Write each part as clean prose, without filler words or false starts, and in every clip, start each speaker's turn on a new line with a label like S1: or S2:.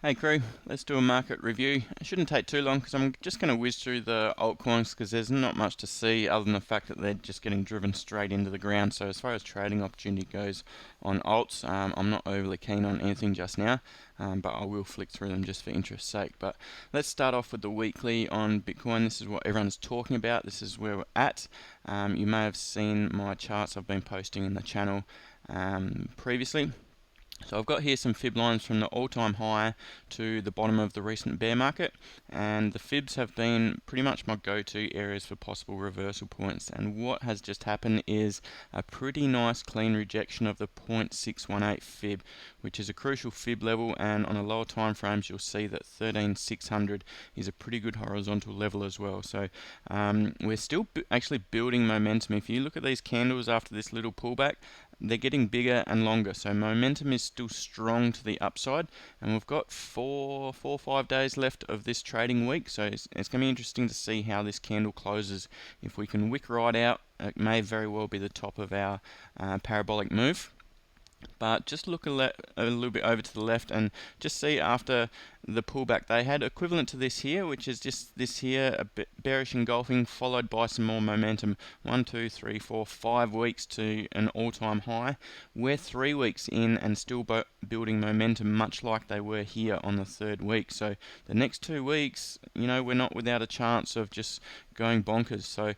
S1: Hey crew, let's do a market review. It shouldn't take too long because I'm just going to whiz through the altcoins because there's not much to see other than the fact that they're just getting driven straight into the ground. So as far as trading opportunity goes on alts, I'm not overly keen on anything just now, but I will flick through them just for interest's sake. But let's start off with the weekly on Bitcoin. This is what everyone's talking about. This is where we're at. You may have seen my charts I've been posting in the channel previously. So I've got here some fib lines from the all-time high to the bottom of the recent bear market, and the fibs have been pretty much my go-to areas for possible reversal points. And what has just happened is a pretty nice clean rejection of the 0.618 fib, which is a crucial fib level, and on a lower time frames you'll see that 13600 is a pretty good horizontal level as well. So we're still actually building momentum. If you look at these candles after this little pullback, they're getting bigger and longer, so momentum is still strong to the upside, and we've got four or 5 days left of this trading week, so it's going to be interesting to see how this candle closes. If we can wick right out, it may very well be the top of our parabolic move. But just look a little bit over to the left and just see after the pullback they had equivalent to this here, which is just this here, a bit bearish engulfing followed by some more momentum. 1, 2, 3, 4, 5 weeks to an all-time high. We're 3 weeks in and still building momentum, much like they were here on the third week. So the next 2 weeks, we're not without a chance of just going bonkers. So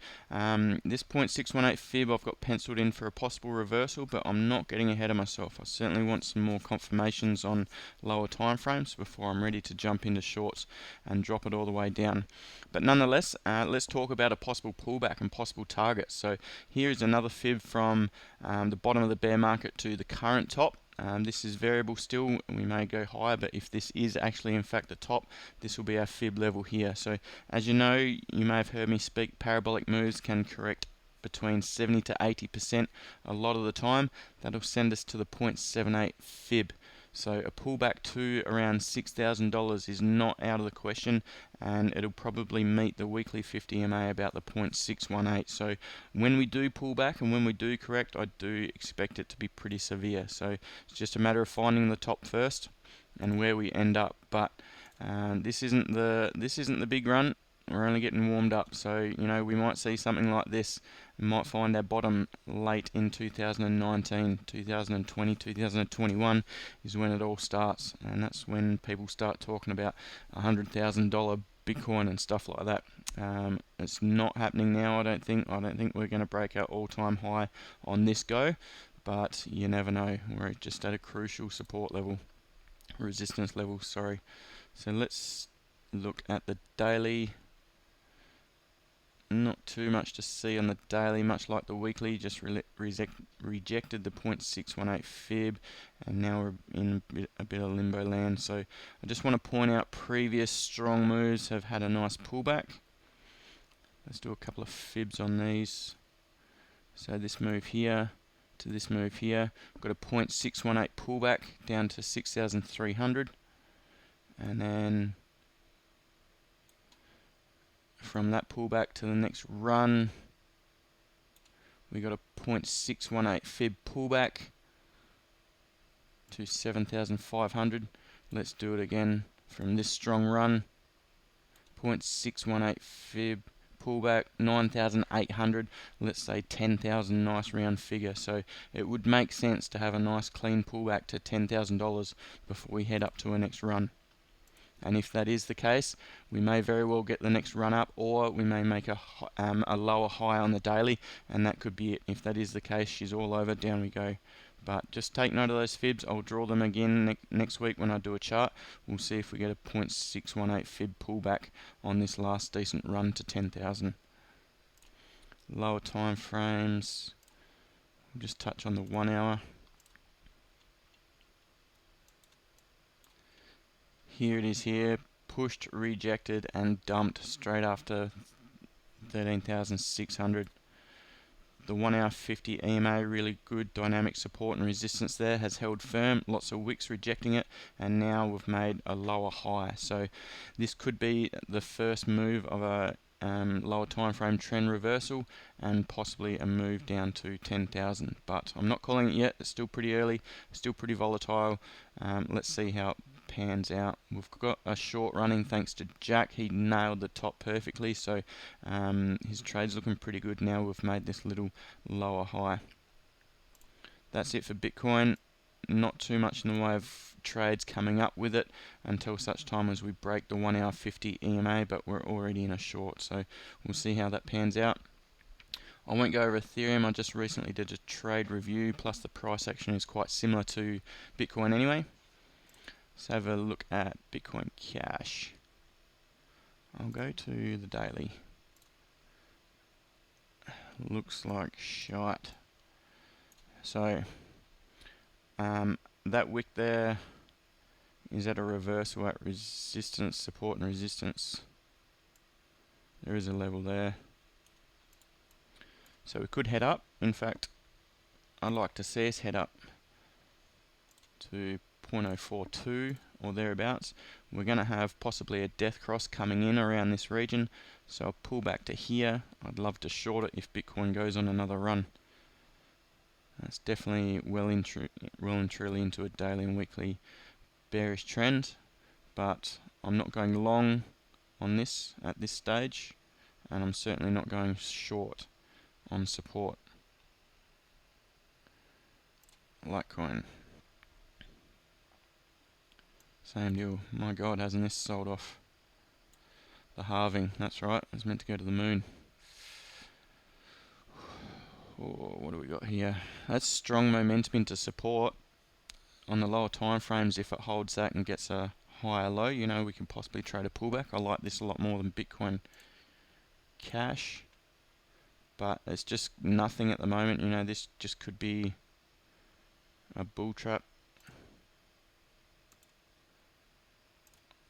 S1: this 0.618 fib I've got penciled in for a possible reversal, but I'm not getting ahead of myself. I certainly want some more confirmations on lower time frames before I'm ready to jump into shorts and drop it all the way down. But nonetheless, let's talk about a possible pullback and possible targets. So here is another fib from the bottom of the bear market to the current top. This is variable still, we may go higher, but if this is actually in fact the top, this will be our fib level here. So as you know, you may have heard me speak, parabolic moves can correct between 70 to 80% a lot of the time. That'll send us to the 0.78 fib. So a pullback to around $6,000 is not out of the question, and it'll probably meet the weekly 50 MA about the 0.618. So when we do pull back and when we do correct, I do expect it to be pretty severe. So it's just a matter of finding the top first and where we end up. But this isn't the big run. We're only getting warmed up, so we might see something like this. We might find our bottom late in 2019, 2020, 2021 is when it all starts, and that's when people start talking about $100,000 Bitcoin and stuff like that. It's not happening now, I don't think. I don't think we're going to break our all-time high on this go, but you never know. We're just at a crucial support level, resistance level, sorry. So let's look at the daily. Not too much to see on the daily, much like the weekly, just rejected the 0.618 fib, and now we're in a bit of limbo land. So I just want to point out previous strong moves have had a nice pullback. Let's do a couple of fibs on these. So this move here to this move here, got a 0.618 pullback down to 6,300, and then from that pullback to the next run, we got a 0.618 fib pullback to 7,500. Let's do it again from this strong run. 0.618 fib pullback, 9,800. Let's say 10,000, nice round figure. So it would make sense to have a nice clean pullback to $10,000 before we head up to our next run. And if that is the case, we may very well get the next run up, or we may make a lower high on the daily, and that could be it. If that is the case, she's all over, down we go. But just take note of those fibs. I'll draw them again next week when I do a chart. We'll see if we get a 0.618 fib pullback on this last decent run to 10,000. Lower time frames. We'll just touch on the 1 hour. Here it is here, pushed, rejected, and dumped straight after 13,600. The 1 hour 50 EMA, really good dynamic support and resistance there, has held firm, lots of wicks rejecting it, and now we've made a lower high. So this could be the first move of a lower time frame trend reversal, and possibly a move down to 10,000. But I'm not calling it yet. It's still pretty early, still pretty volatile. Let's see how it pans out. We've got a short running thanks to Jack. He nailed the top perfectly, so his trade's looking pretty good now. We've made this little lower high. That's it for Bitcoin. Not too much in the way of trades coming up with it until such time as we break the 1 hour 50 EMA, but we're already in a short, so we'll see how that pans out. I won't go over Ethereum. I just recently did a trade review, plus the price action is quite similar to Bitcoin anyway. Let's have a look at Bitcoin Cash. I'll go to the daily. Looks like shite. So that wick there is at a reversal at resistance, support and resistance. There is a level there. So we could head up. In fact, I'd like to see us head up to 0.042 or thereabouts. We're going to have possibly a death cross coming in around this region. So I'll pull back to here. I'd love to short it if Bitcoin goes on another run. That's definitely well and truly into a daily and weekly bearish trend, but I'm not going long on this at this stage, and I'm certainly not going short on support. Litecoin, same deal. My God, hasn't this sold off? The halving, that's right, it's meant to go to the moon. Oh, what do we got here? That's strong momentum into support. On the lower time frames, if it holds that and gets a higher low, you know, we can possibly trade a pullback. I like this a lot more than Bitcoin Cash, but it's just nothing at the moment. You know, this just could be a bull trap.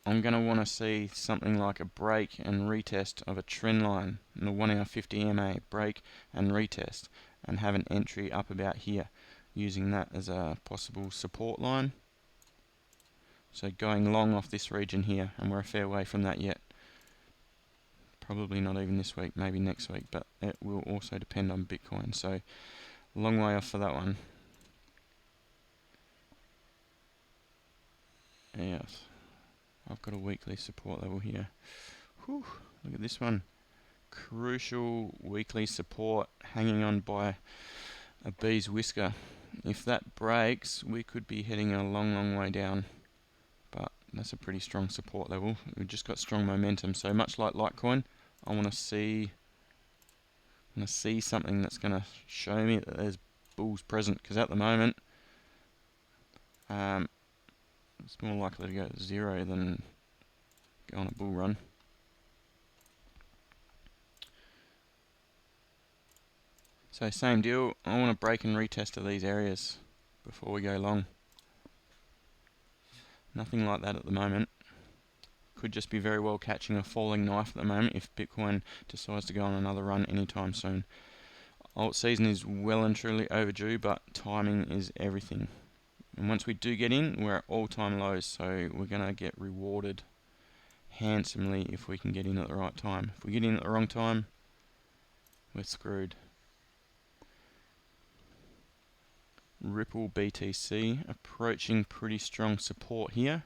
S1: I'm going to want to see something like a break and retest of a trend line in the 1 hour 50 EMA, break and retest, and have an entry up about here, using that as a possible support line. So going long off this region here, and we're a fair way from that yet. Probably not even this week, maybe next week, but it will also depend on Bitcoin. So long way off for that one. Yes, I've got a weekly support level here. Whew, look at this one. Crucial weekly support hanging on by a bee's whisker. If that breaks, we could be heading a long way down, but that's a pretty strong support level. We've just got strong momentum, so much like Litecoin, I want to see something that's going to show me that there's bulls present, because at the moment it's more likely to go to zero than go on a bull run. So same deal, I want to break and retest to these areas before we go long. Nothing like that at the moment. Could just be very well catching a falling knife at the moment if Bitcoin decides to go on another run anytime soon. Alt season is well and truly overdue, but timing is everything. And once we do get in, we're at all-time lows, so we're going to get rewarded handsomely if we can get in at the right time. If we get in at the wrong time, we're screwed. Ripple BTC approaching pretty strong support here.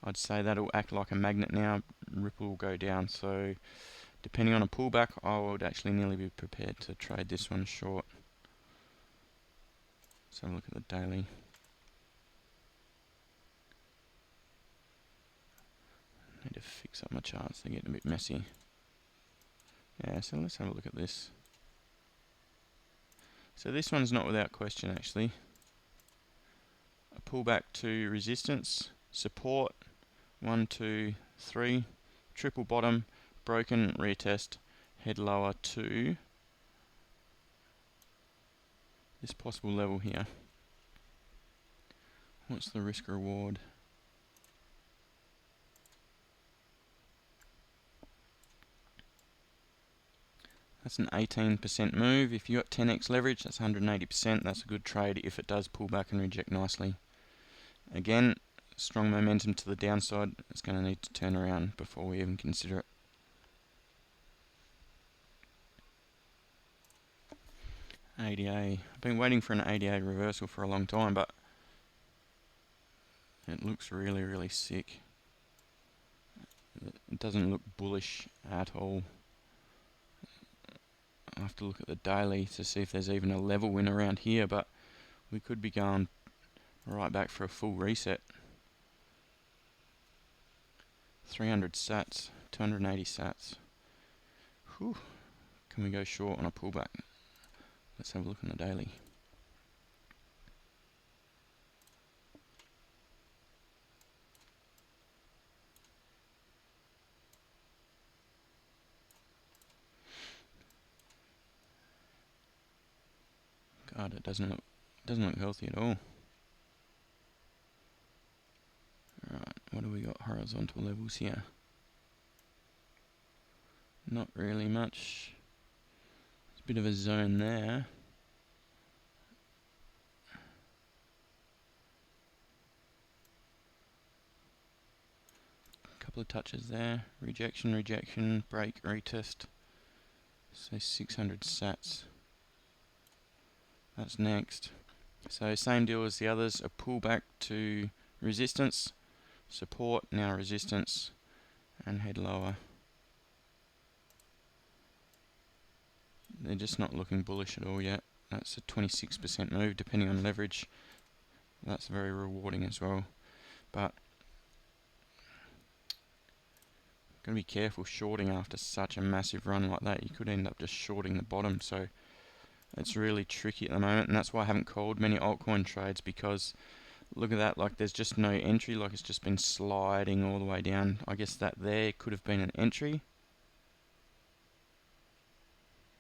S1: I'd say that'll act like a magnet now. Ripple will go down, so depending on a pullback, I would actually nearly be prepared to trade this one short. Let's have a look at the daily. Need to fix up my charts, they're getting a bit messy. Yeah, so let's have a look at this. So this one's not without question actually. A pullback to resistance, support, 1, 2, 3, triple bottom, broken, retest, head lower to this possible level here. What's the risk reward? That's an 18% move. If you got 10x leverage, that's 180%. That's a good trade if it does pull back and reject nicely. Again, strong momentum to the downside. It's going to need to turn around before we even consider it. ADA. I've been waiting for an ADA reversal for a long time, but It looks really, really sick. It doesn't look bullish at all. I have to look at the daily to see if there's even a level in around here, but we could be going right back for a full reset. 300 sats, 280 sats. Whew. Can we go short on a pullback? Let's have a look on the daily. God, it doesn't look healthy at all. Alright, what do we got horizontal levels here? Not really much. There's a bit of a zone there. Couple of touches there. Rejection, rejection, break, retest. So 600 sats. That's next. So same deal as the others, a pullback to resistance, support, now resistance, and head lower. They're just not looking bullish at all yet. That's a 26% move depending on leverage. That's very rewarding as well. But got to be careful shorting after such a massive run like that. You could end up just shorting the bottom. So it's really tricky at the moment, and that's why I haven't called many altcoin trades, because look at that, like there's just no entry, like it's just been sliding all the way down. I guess that there could have been an entry.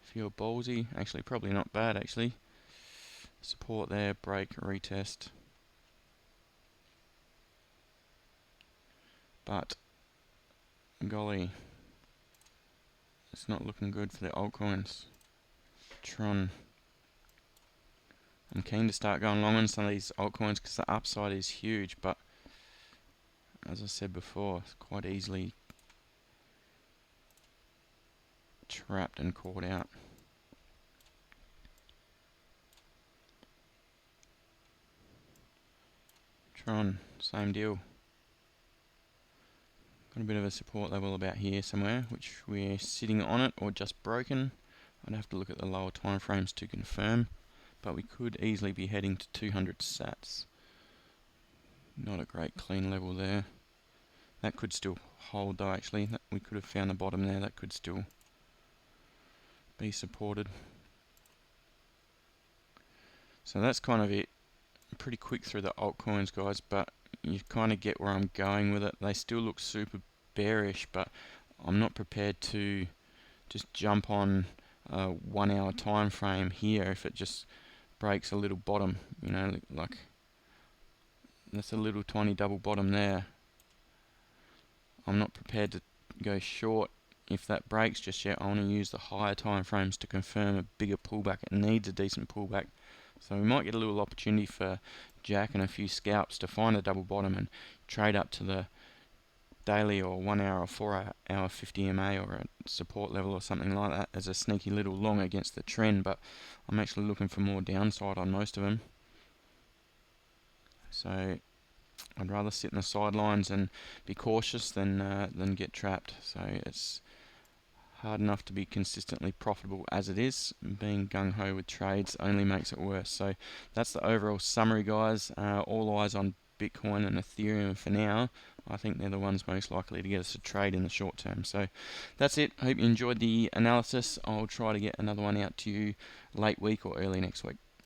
S1: If you're ballsy, actually probably not bad actually. Support there, break, retest. But golly, it's not looking good for the altcoins. Tron. I'm keen to start going long on some of these altcoins because the upside is huge, but as I said before, it's quite easily trapped and caught out. Tron, same deal. Got a bit of a support level about here somewhere, which we're sitting on it or just broken. I'd have to look at the lower time frames to confirm, but we could easily be heading to 200 sats. Not a great clean level there. That could still hold though actually. We could have found the bottom there. That could still be supported. So that's kind of it. Pretty quick through the altcoins, guys, but you kind of get where I'm going with it. They still look super bearish, but I'm not prepared to just jump on a 1 hour time frame here if it just breaks a little bottom, you know, like that's a little tiny double bottom there. I'm not prepared to go short if that breaks just yet. I want to use the higher time frames to confirm a bigger pullback. It needs a decent pullback. So we might get a little opportunity for Jack and a few scalps to find a double bottom and trade up to the daily or 1 hour or 4 hour 50 MA or a support level or something like that as a sneaky little long against the trend. But I'm actually looking for more downside on most of them. So I'd rather sit in the sidelines and be cautious than get trapped. So it's hard enough to be consistently profitable as it is. Being gung-ho with trades only makes it worse. So that's the overall summary, guys. All eyes on Bitcoin and Ethereum for now. I think they're the ones most likely to get us a trade in the short term. So that's it. Hope you enjoyed the analysis. I'll try to get another one out to you late week or early next week.